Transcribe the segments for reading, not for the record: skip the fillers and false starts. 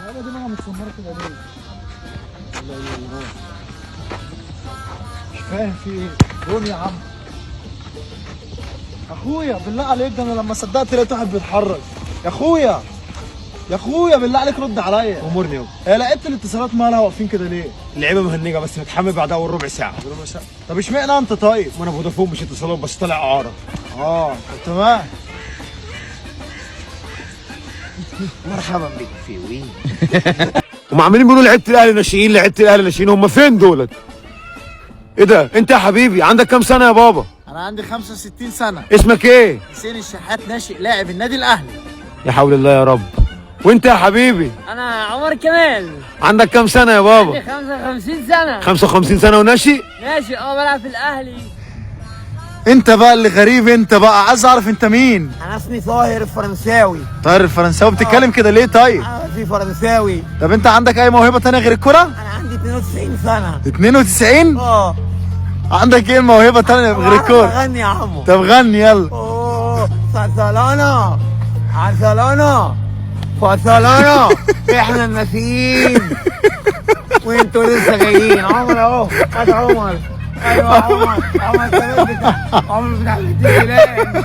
اللعبة دي بقى متسمرة كده ليه؟ لا اله الا الله. مش فاهم في ايه؟ قوم يا عم. اخويا بالله عليك، ده انا لما صدقت لقيت واحد بيتحرك. يا اخويا يا اخويا بالله عليك رد عليا. امورني يابا. هي لعيبه الاتصالات مالها واقفين كده ليه؟ اللعيبه مهنجه بس متحمل بعدها اول ربع ساعه. طب اشمعنى انت طيب؟ ما انا فودافون مش اتصالات بس طالع اعاره. طب تمام. مرحبا بك في وين. هم عاملين بيقولوا لعيبه الاهلي ناشئين لعيبه الاهلي ناشئين، هم فين دولت؟ ايه ده؟ انت يا حبيبي عندك كام سنه يا بابا؟ انا عندي 65 سنه. اسمك ايه؟ حسين الشحات، ناشئ لاعب النادي الاهلي. يا حول الله يا رب. وانت يا حبيبي؟ انا عمر كمال. عندك كام سنه يا بابا؟ عندي 55 سنه. 55 سنه وناشئ؟ ماشي، بلعب في الاهلي. انت بقى اللي غريب، انت بقى عايز اعرف انت مين؟ انا اسمي طاهر الفرنساوي. طاهر الفرنساوي، بتتكلم كده ليه طيب؟ انا في فرنساوي. طب انت عندك اي موهبه تانية غير الكرة؟ انا عندي 92 سنه. 92؟ اه. عندك ايه الموهبه تانية غير الكرة؟ غني يا عمو. طب غني يلا. اوه برشلونه برشلونه برشلونه احنا الناشئين وانتوا لسه جايين. عمر اهو، ادي عمر. ايوه عمر كمان بتاع الاتجاه.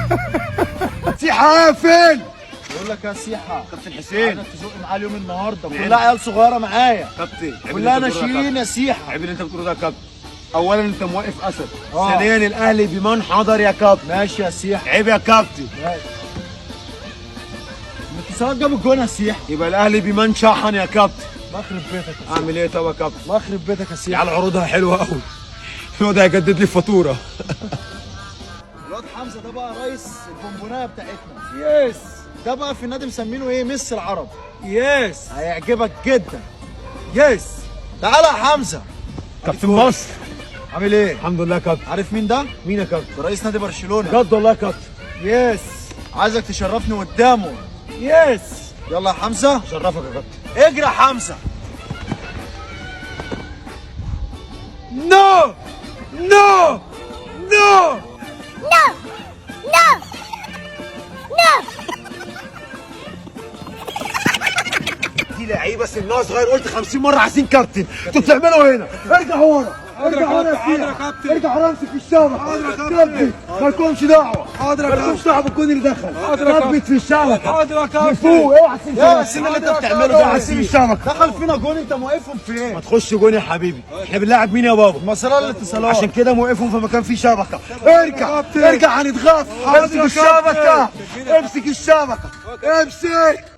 سيحة فين؟ بقول لك يا سيحة، كابتن حسين عايزك تزق معاه اليوم النهارده، كلها عيال صغيرة معايا، كابتن كلها ناشئين يا سيحة. عيب اللي انت بتقوله ده يا كابتن. اولا انت موقف اسد، اه. ثانيا الاهلي بمن حضر يا كابتن. ماشي يا سيحة. عيب يا كابتن. ماشي. الاتصالات جاب الجون يا سيحة. يبقى الاهلي بمن شحن يا كابتن. الله يخرب بيتك يا سيحة. اعمل ايه طب يا كابتن؟ الله يخرب بيتك يا سيحة. على عروضها حلوه قوي. الواد هيجدد لي الفاتوره. الواد حمزة ده بقى رئيس البونبونايه بتاعتنا. يس. ده بقى في النادي مسمينه ايه؟ ميسي العرب. يس. هيعجبك جدا. يس. تعالى يا حمزة. كابتن مصر. عامل ايه؟ الحمد لله يا كابتن. عارف مين ده؟ مين يا كابتن؟ ده رئيس نادي برشلونة. بجد والله يا كابتن. يس. عايزك تشرفني قدامه. يس. يلا يا حمزة. شرفك يا كابتن. اجري يا حمزة. نو نو نو دي لعيبه سنها صغير، قلت 50 مره عايزين كابتن. انتوا بتعملوا هنا؟ ارجع ورا، ارجع ورا يا كابتن. ارجع ورا، امسك في الشبكه. حاضر يا كابتن. مالكمش دعوه. حاضر يا كابتن. مالكمش دعوه بالجون اللي دخل. حاضر يا كابتن. ثبت في الشبكه. حاضر يا كابتن. فوق، اوعى تسيب يا السن اللي انت بتعمله ده. اوعى تسيب الشبكه. دخل فينا جون، انت موقفهم فين؟ ما تخش جون يا حبيبي. احنا بنلاعب مين يا بابا؟ مسار الاتصالات. عشان كده موقفهم في مكان فيه شبكه. ارجع ارجع هنتغاف. امسك الشبكه. امسك الشبكه. امسك.